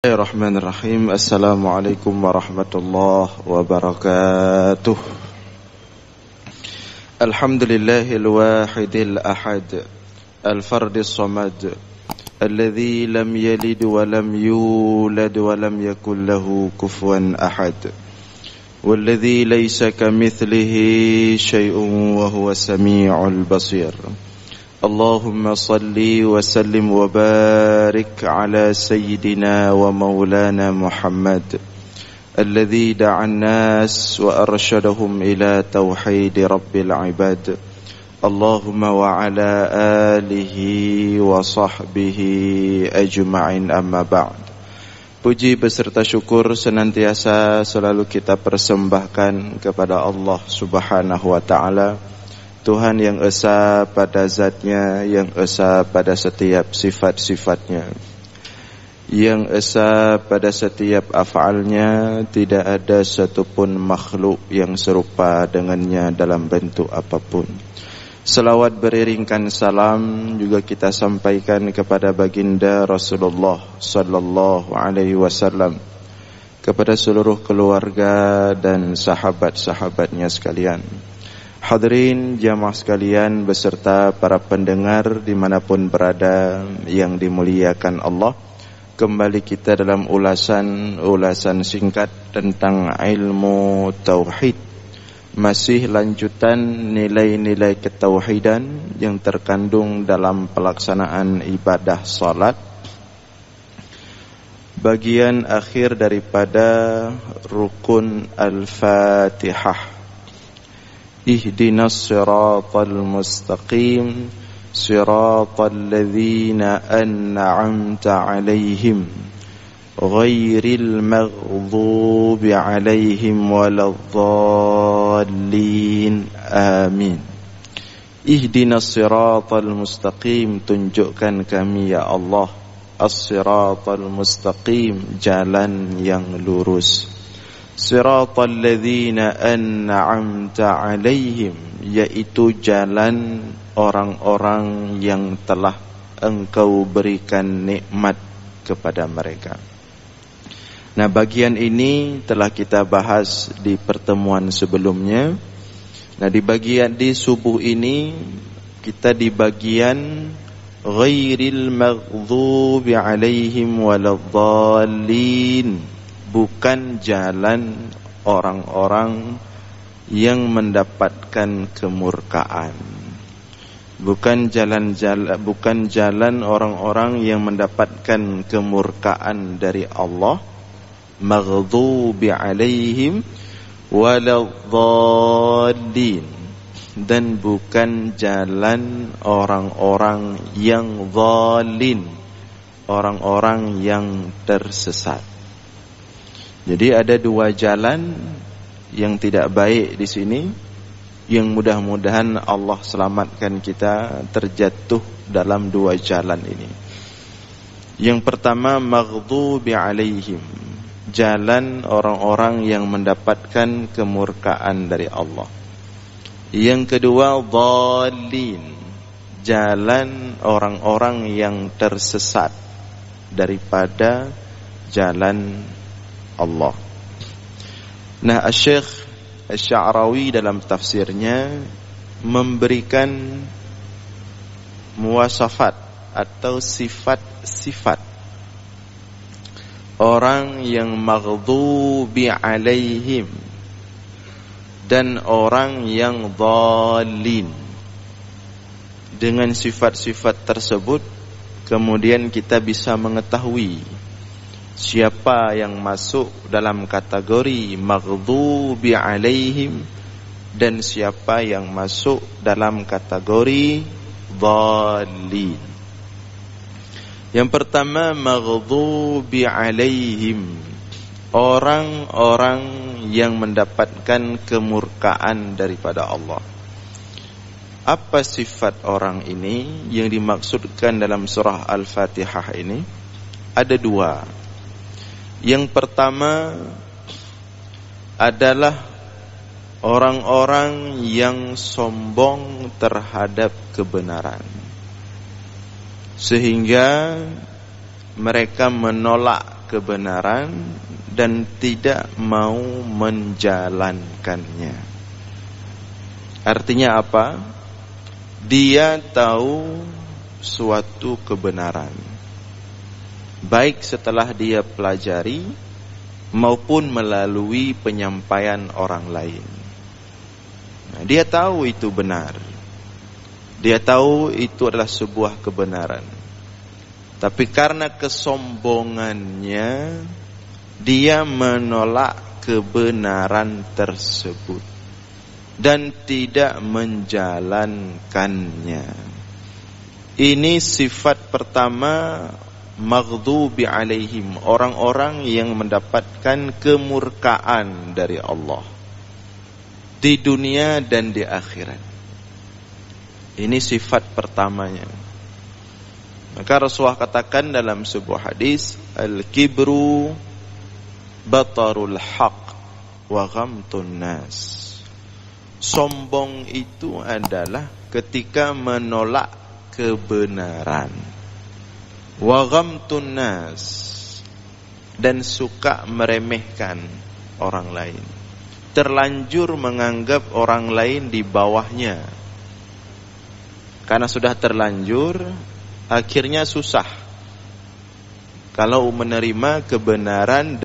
Bismillahirrahmanirrahim. Assalamualaikum warahmatullahi wabarakatuh. Alhamdulillahil wahidil ahad, al-fardis samad, alladzi lam yalid wa lam yulad wa lam yakul lahu kufuwan ahad, walladzi laysa kamitslihi syai'un wa huwas samii'ul basir. Allahumma salli wa sallim wa barik ala sayyidina wa maulana Muhammad alladhi da'a an-nas wa arsyadahum ila tauhid rabbil ibad. Allahumma wa ala alihi wa sahbihi ajma'in, amma ba'd. Puji beserta syukur senantiasa selalu kita persembahkan kepada Allah Subhanahu wa ta'ala, Tuhan yang esa pada zatnya, yang esa pada setiap sifat-sifatnya, yang esa pada setiap af'alnya. Tidak ada satupun makhluk yang serupa dengannya dalam bentuk apapun. Selawat beriringkan salam juga kita sampaikan kepada baginda Rasulullah sallallahu alaihi wasallam, kepada seluruh keluarga dan sahabat-sahabatnya sekalian. Hadirin jamaah sekalian beserta para pendengar dimanapun berada yang dimuliakan Allah, kembali kita dalam ulasan singkat tentang ilmu tauhid. Masih lanjutan nilai-nilai ketauhidan yang terkandung dalam pelaksanaan ibadah salat. Bagian akhir daripada rukun Al-Fatihah. Ihdinas siratal mustaqim, siratal ladzina an'amta 'alaihim, ghairil maghdubi 'alaihim waladdallin. Amin. Ihdinas siratal mustaqim, tunjukkan kami ya Allah as-siratal mustaqim, jalan yang lurus. Siratal ladzina an'amta 'alaihim, yaitu jalan orang-orang yang telah Engkau berikan nikmat kepada mereka. Nah, bagian ini telah kita bahas di pertemuan sebelumnya. Nah, di subuh ini kita di bagian ghairil maghdubi 'alaihim waladdallin, bukan jalan orang-orang yang mendapatkan kemurkaan. Bukan jalan orang-orang yang mendapatkan kemurkaan dari Allah. Maghdubi alaihim waladdallin, dan bukan jalan orang-orang yang dhalin, orang-orang yang tersesat. Jadi ada dua jalan yang tidak baik di sini, yang mudah-mudahan Allah selamatkan kita terjatuh dalam dua jalan ini. Yang pertama, maghdubi alaihim, jalan orang-orang yang mendapatkan kemurkaan dari Allah. Yang kedua, dhalin, jalan orang-orang yang tersesat daripada jalan Allah. Nah, Syekh Asy-Sya'rawi dalam tafsirnya memberikan muwasafat atau sifat-sifat orang yang maghdubi alaihim dan orang yang dhalin. Dengan sifat-sifat tersebut kemudian kita bisa mengetahui siapa yang masuk dalam kategori maghdubi alaihim dan siapa yang masuk dalam kategori dhalin. Yang pertama, maghdubi alaihim, orang-orang yang mendapatkan kemurkaan daripada Allah. Apa sifat orang ini yang dimaksudkan dalam surah Al-Fatihah ini? Ada dua. Yang pertama adalah orang-orang yang sombong terhadap kebenaran, sehingga mereka menolak kebenaran dan tidak mau menjalankannya. Artinya apa? Dia tahu suatu kebenaran, baik setelah dia pelajari maupun melalui penyampaian orang lain. Nah, dia tahu itu benar. Dia tahu itu adalah sebuah kebenaran. Tapi karena kesombongannya, dia menolak kebenaran tersebut dan tidak menjalankannya. Ini sifat pertama maghdubi alaihim, orang-orang yang mendapatkan kemurkaan dari Allah di dunia dan di akhirat. Ini sifat pertamanya. Maka Rasulullah katakan dalam sebuah hadis, al-kibru batarul haq wa ghamtun nas. Sombong itu adalah ketika menolak kebenaran. Wa ghamtun nas, dan suka meremehkan orang lain. Terlanjur menganggap orang lain di bawahnya. Karena sudah terlanjur, akhirnya susah kalau menerima kebenaran.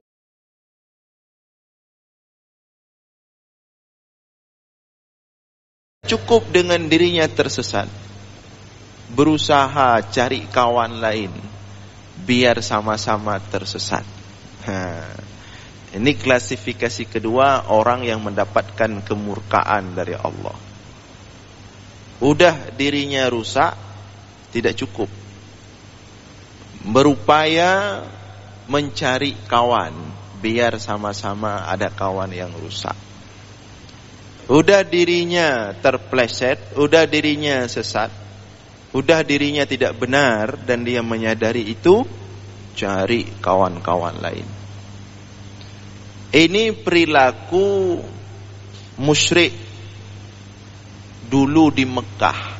Cukup dengan dirinya tersesat, berusaha cari kawan lain biar sama-sama tersesat. Ini klasifikasi kedua orang yang mendapatkan kemurkaan dari Allah. Udah dirinya rusak, tidak cukup, berupaya mencari kawan biar sama-sama ada kawan yang rusak. Udah dirinya terpleset, udah dirinya sesat, udah dirinya tidak benar dan dia menyadari itu, cari kawan-kawan lain. Ini perilaku musyrik dulu di Mekah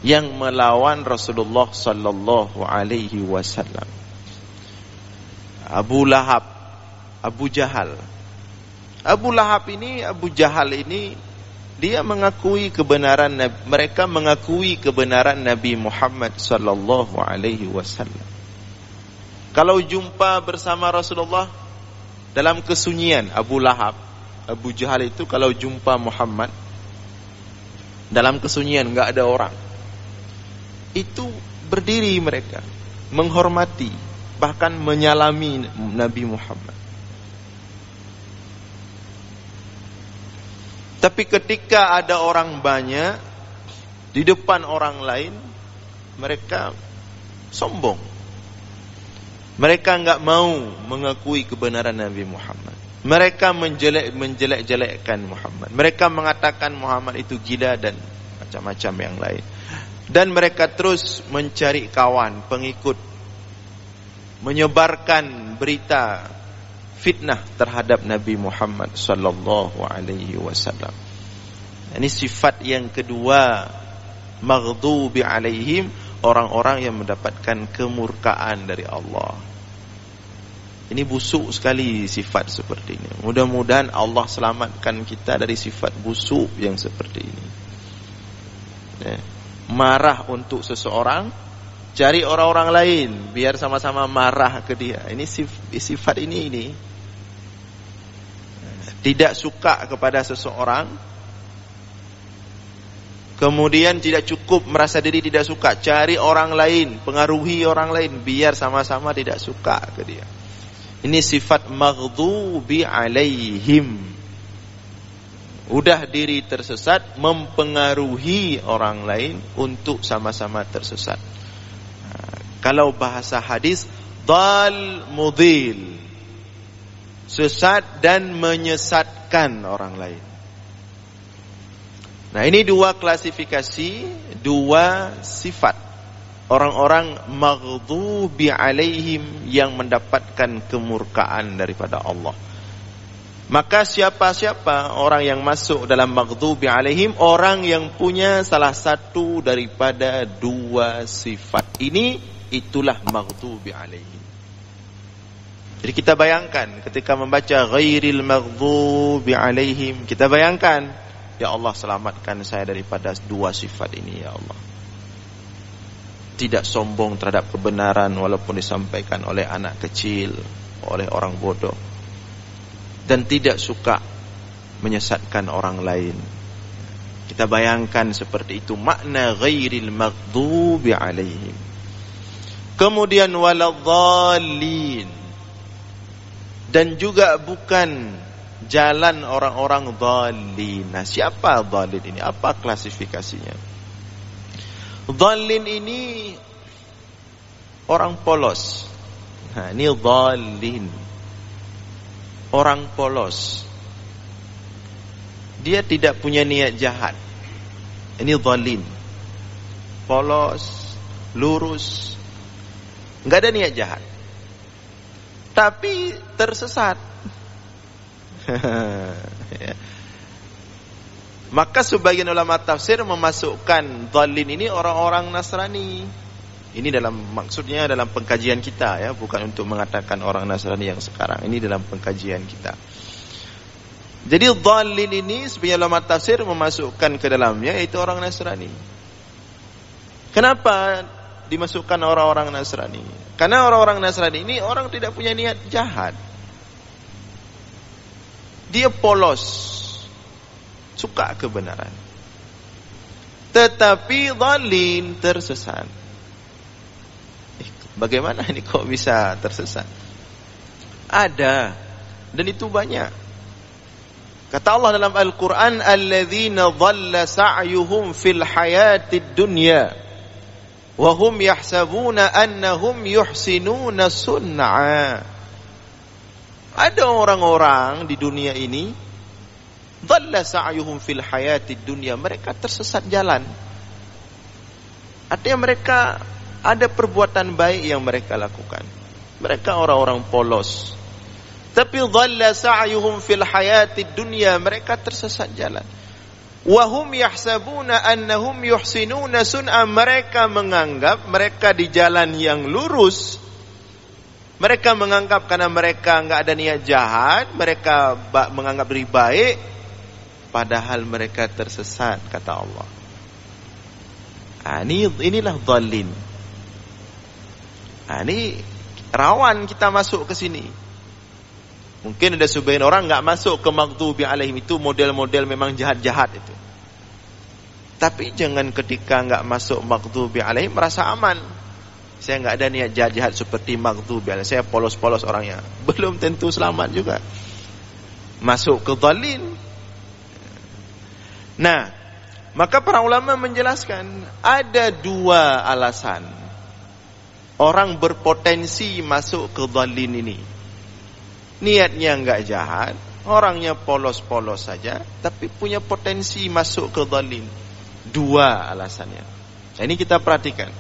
yang melawan Rasulullah sallallahu alaihi wasallam. Abu Lahab, Abu Jahal. Abu Jahal ini dia mengakui kebenaran, mereka mengakui kebenaran Nabi Muhammad sallallahu alaihi wasallam. Kalau jumpa bersama Rasulullah dalam kesunyian, Abu Lahab, Abu Jahal itu kalau jumpa Muhammad dalam kesunyian, enggak ada orang, itu berdiri mereka menghormati, bahkan menyalami Nabi Muhammad. Tapi ketika ada orang banyak di depan orang lain, mereka sombong. Mereka enggak mau mengakui kebenaran Nabi Muhammad. Mereka menjelek-jelekkan Muhammad. Mereka mengatakan Muhammad itu gila dan macam-macam yang lain. Dan mereka terus mencari kawan, pengikut, menyebarkan berita fitnah terhadap Nabi Muhammad sallallahu alaihi wasallam. Ini sifat yang kedua, maghdubi alaihim, orang-orang yang mendapatkan kemurkaan dari Allah. Ini busuk sekali sifat seperti ini. Mudah-mudahan Allah selamatkan kita dari sifat busuk yang seperti ini. Marah untuk seseorang, cari orang-orang lain biar sama-sama marah ke dia. Ini sifat ini. Tidak suka kepada seseorang, kemudian tidak cukup merasa diri tidak suka, cari orang lain, pengaruhi orang lain biar sama-sama tidak suka ke dia. Ini sifat maghdubi alaihim. Udah diri tersesat, mempengaruhi orang lain untuk sama-sama tersesat. Kalau bahasa hadis, dal mudil, sesat dan menyesatkan orang lain. Nah, ini dua klasifikasi, dua sifat orang-orang maghdubi alaihim yang mendapatkan kemurkaan daripada Allah. Maka siapa-siapa orang yang masuk dalam maghdubi alaihim, orang yang punya salah satu daripada dua sifat ini, itulah maghdubi alaihim. Jadi kita bayangkan ketika membaca ghairil maghdubi alaihim, kita bayangkan, ya Allah selamatkan saya daripada dua sifat ini ya Allah. Tidak sombong terhadap kebenaran walaupun disampaikan oleh anak kecil, oleh orang bodoh, dan tidak suka menyesatkan orang lain. Kita bayangkan seperti itu makna ghairil maghdubi alaihim. Kemudian waladhdallin, dan juga bukan jalan orang-orang dhalin. Nah, siapa dhalin ini? Apa klasifikasinya? Dhalin ini orang polos. Nah, ini dhalin, orang polos. Dia tidak punya niat jahat. Ini dhalin, polos, lurus, enggak ada niat jahat, tapi tersesat. Ya. Maka sebagian ulama tafsir memasukkan dhalin ini orang-orang Nasrani. Ini maksudnya dalam pengkajian kita ya, bukan untuk mengatakan orang Nasrani yang sekarang. Ini dalam pengkajian kita. Jadi dhalin ini sebagian ulama tafsir memasukkan ke dalamnya yaitu orang Nasrani. Kenapa dimasukkan orang-orang Nasrani? Karena orang-orang Nasrani ini orang tidak punya niat jahat. Dia polos, suka kebenaran, tetapi dhalin, tersesat. Bagaimana ini kok bisa tersesat? Ada, dan itu banyak. Kata Allah dalam Al-Quran, alladzina dhalla sa'yuhum fil hayatid dunya wa hum yahsabuna annahum yuhsinuna sun'a. Ada orang-orang di dunia ini, dhalla sa'yuhum fil hayatid dunya, mereka tersesat jalan. Artinya mereka ada perbuatan baik yang mereka lakukan. Mereka orang-orang polos. Tapi dhalla sa'yuhum fil hayatid dunya, mereka tersesat jalan. Wa hum yahsabuna annahum yuhsinuna sun'a, mereka menganggap mereka di jalan yang lurus. Mereka menganggap karena mereka enggak ada niat jahat, mereka menganggap diri baik, padahal mereka tersesat, kata Allah. Inilah dhalin. Ini rawan kita masuk ke sini. Mungkin ada sebagian orang enggak masuk ke maghdubi alaihim, itu model-model memang jahat-jahat itu. Tapi jangan ketika enggak masuk maghdubi alaihim merasa aman. Saya enggak ada niat jahat-jahat seperti maghdubi alaihim, saya polos-polos orangnya. Belum tentu selamat juga. Masuk ke dhalin. Nah, maka para ulama menjelaskan ada dua alasan orang berpotensi masuk ke dhalin ini. Niatnya enggak jahat, orangnya polos-polos saja, tapi punya potensi masuk ke dhalin. Dua alasannya. Nah, ini kita perhatikan.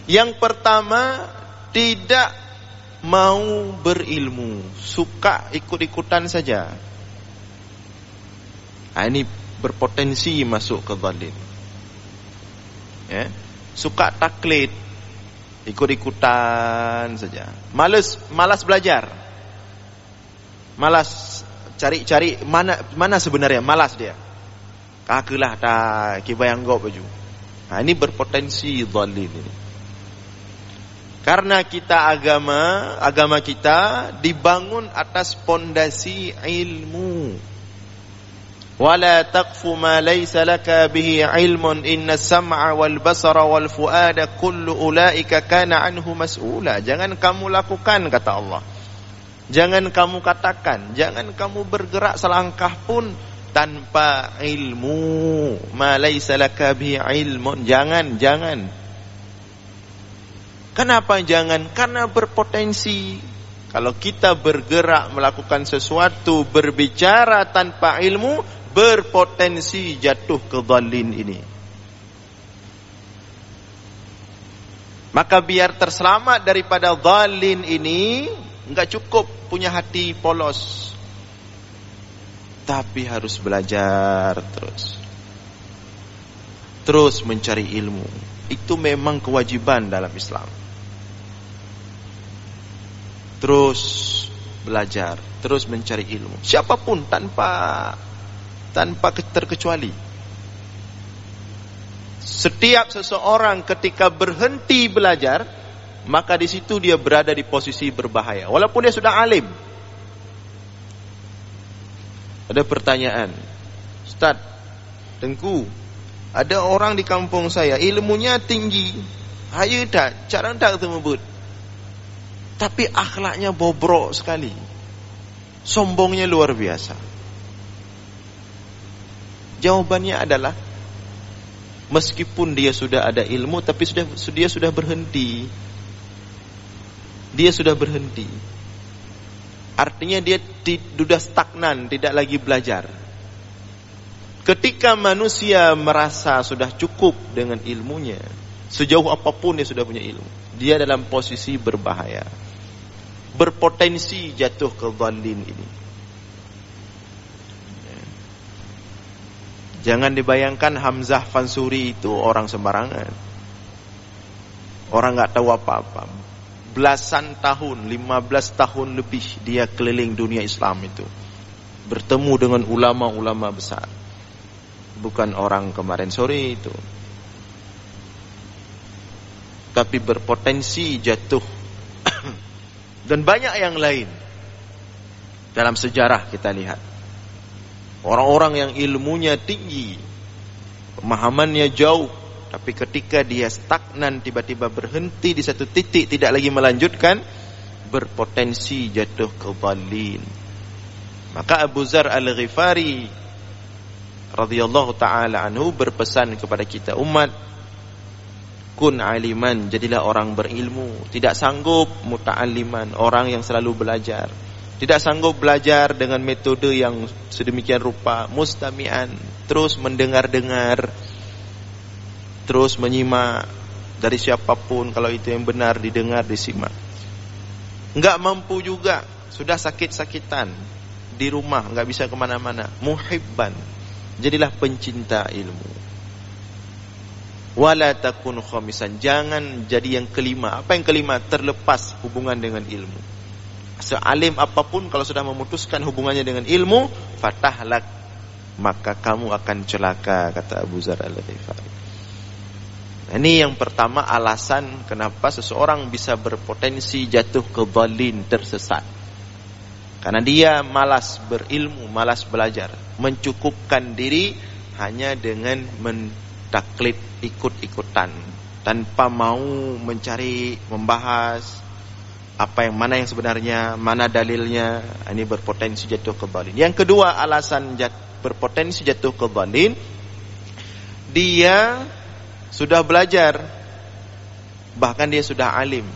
Yang pertama, tidak mau berilmu, suka ikut-ikutan saja. Nah, ini berpotensi masuk ke dhalin. Ya, suka taklid, ikut-ikutan saja. Malas belajar. Malas cari mana sebenarnya, malas dia. Kakelah tak kibayang go baju. Nah, ini berpotensi dhalin ini. Karena kita agama kita dibangun atas pondasi ilmu. Wala taqfu ma laysa laka bihi ilmun inna sam'a wal basara wal fuada kullu ulaika kana anhu mas'ula. Jangan kamu lakukan, kata Allah. Jangan kamu katakan, jangan kamu bergerak selangkah pun tanpa ilmu. Ma laysa laka bihi ilmun. Jangan. Kenapa jangan? Karena berpotensi. Kalau kita bergerak melakukan sesuatu, berbicara tanpa ilmu, berpotensi jatuh ke dhalin ini. Maka biar terselamat daripada dhalin ini, enggak cukup punya hati polos, tapi harus belajar terus mencari ilmu. Itu memang kewajiban dalam Islam. Terus belajar, terus mencari ilmu. Siapapun tanpa terkecuali. Setiap seseorang ketika berhenti belajar, maka di situ dia berada di posisi berbahaya. Walaupun dia sudah alim. Ada pertanyaan, Ustaz, Tengku, ada orang di kampung saya ilmunya tinggi, ayo tak, cara tak tersebut, tapi akhlaknya bobrok sekali, sombongnya luar biasa. Jawabannya adalah, meskipun dia sudah ada ilmu, tapi dia sudah berhenti. Dia sudah berhenti. Artinya dia sudah stagnan, tidak lagi belajar. Ketika manusia merasa sudah cukup dengan ilmunya, sejauh apapun dia sudah punya ilmu, dia dalam posisi berbahaya, berpotensi jatuh ke dhalin ini. Jangan dibayangkan Hamzah Fansuri itu orang sembarangan, orang gak tahu apa-apa. Belasan tahun, 15 tahun lebih dia keliling dunia Islam itu, bertemu dengan ulama-ulama besar. Bukan orang kemarin sore itu, tapi berpotensi jatuh. Dan banyak yang lain. Dalam sejarah kita lihat, orang-orang yang ilmunya tinggi, pemahamannya jauh, tapi ketika dia stagnan, tiba-tiba berhenti di satu titik, tidak lagi melanjutkan, berpotensi jatuh ke dhalin. Maka Abu Dzar Al-Ghifari radhiyallahu ta'ala anhu berpesan kepada kita umat, kun aliman, jadilah orang berilmu. Tidak sanggup muta'alliman, orang yang selalu belajar. Tidak sanggup belajar dengan metode yang sedemikian rupa, mustami'an, terus mendengar-dengar, terus menyimak dari siapapun. Kalau itu yang benar, didengar, disimak. Enggak mampu juga, sudah sakit-sakitan di rumah, enggak bisa kemana-mana, muhibban, jadilah pencinta ilmu. Wala takun khamisan, jangan jadi yang kelima. Apa yang kelima? Terlepas hubungan dengan ilmu. Sealim apapun, kalau sudah memutuskan hubungannya dengan ilmu, fatahlak, maka kamu akan celaka, kata Abu Dzar Al-Ghifari. Ini yang pertama, alasan kenapa seseorang bisa berpotensi jatuh ke dhalin, tersesat. Karena dia malas berilmu, malas belajar, mencukupkan diri hanya dengan mentaklid, ikut-ikutan, tanpa mau mencari, membahas apa yang mana yang sebenarnya, mana dalilnya. Ini berpotensi jatuh ke dhalin. Yang kedua, alasan berpotensi jatuh ke dhalin, dia sudah belajar, bahkan dia sudah alim,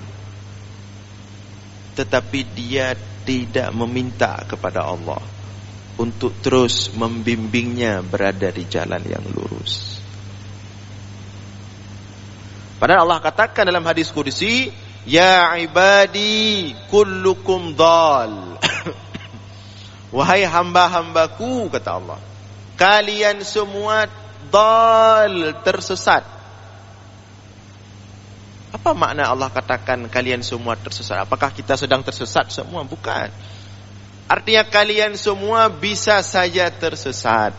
tetapi dia tidak meminta kepada Allah untuk terus membimbingnya berada di jalan yang lurus. Padahal Allah katakan dalam hadis qudsi, ya ibadi kullukum dhal. Wahai hamba-hambaku, kata Allah, kalian semua dhal, tersesat. Apa makna Allah katakan kalian semua tersesat? Apakah kita sedang tersesat semua? Bukan. Artinya kalian semua bisa saja tersesat,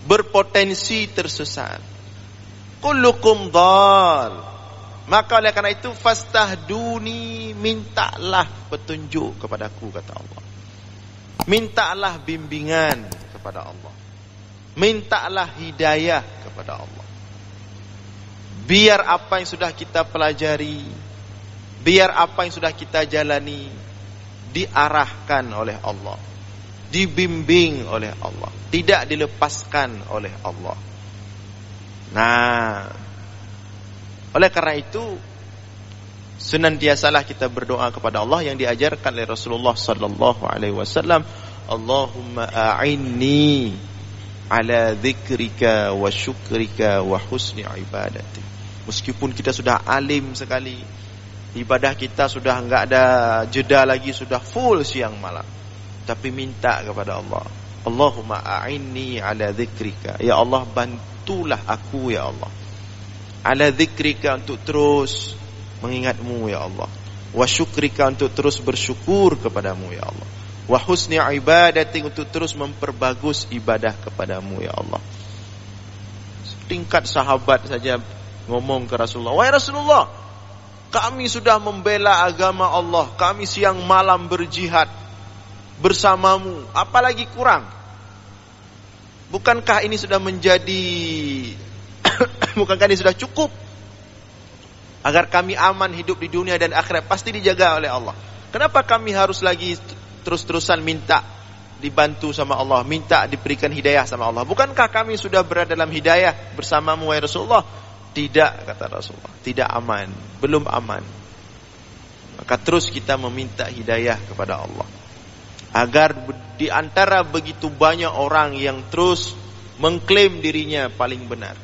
berpotensi tersesat. Kullukum dhal. Maka oleh karena itu, fastahduni, mintalah petunjuk kepadaku, kata Allah. Mintalah bimbingan kepada Allah. Mintalah hidayah kepada Allah. Biar apa yang sudah kita pelajari, biar apa yang sudah kita jalani, diarahkan oleh Allah, dibimbing oleh Allah, tidak dilepaskan oleh Allah. Nah, oleh karena itu, senantiasalah kita berdoa kepada Allah yang diajarkan oleh Rasulullah sallallahu alaihi wasallam, Allahumma a'inni ala dzikrika wa syukrika wa husni ibadati. Meskipun kita sudah alim sekali, ibadah kita sudah enggak ada jeda lagi, sudah full siang malam, tapi minta kepada Allah, Allahumma a'inni ala dzikrika, ya Allah bantulah aku ya Allah, ala dzikrika, untuk terus mengingatmu ya Allah, wa syukrika, untuk terus bersyukur kepadamu ya Allah, wa husni ibadati, untuk terus memperbagus ibadah kepadamu ya Allah. Tingkat sahabat saja ngomong ke Rasulullah, wahai Rasulullah, kami sudah membela agama Allah, kami siang malam berjihad bersamamu, apalagi kurang? Bukankah ini sudah menjadi bukankah ini sudah cukup agar kami aman hidup di dunia dan akhirat, pasti dijaga oleh Allah? Kenapa kami harus lagi terus-terusan minta dibantu sama Allah, minta diberikan hidayah sama Allah? Bukankah kami sudah berada dalam hidayah bersamamu wahai Rasulullah? Tidak, kata Rasulullah, tidak aman, belum aman. Maka terus kita meminta hidayah kepada Allah, agar di antara begitu banyak orang yang terus mengklaim dirinya paling benar,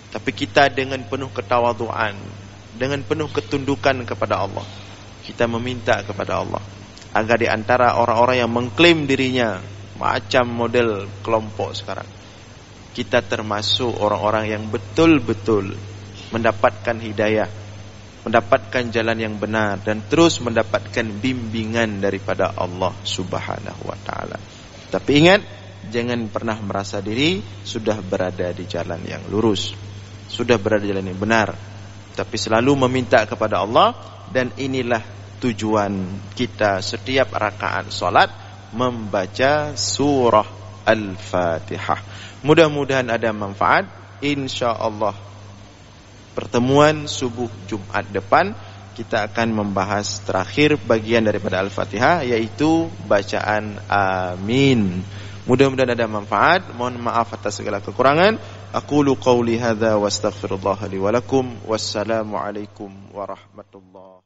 tapi kita dengan penuh ketawaduan, dengan penuh ketundukan kepada Allah, kita meminta kepada Allah agar di antara orang-orang yang mengklaim dirinya macam model kelompok sekarang, kita termasuk orang-orang yang betul-betul mendapatkan hidayah, mendapatkan jalan yang benar, dan terus mendapatkan bimbingan daripada Allah Subhanahu wa ta'ala. Tapi ingat, jangan pernah merasa diri sudah berada di jalan yang lurus, sudah berada di jalan yang benar, tapi selalu meminta kepada Allah. Dan inilah tujuan kita setiap rakaat salat, membaca surah Al-Fatihah. Mudah-mudahan ada manfaat. InsyaAllah pertemuan subuh Jumat depan kita akan membahas terakhir bagian daripada Al-Fatihah, yaitu bacaan amin. Mudah-mudahan ada manfaat. Mohon maaf atas segala kekurangan. Aqulu qawli hadza wa astaghfirullah li wa lakum. Wassalamu alaikum warahmatullahi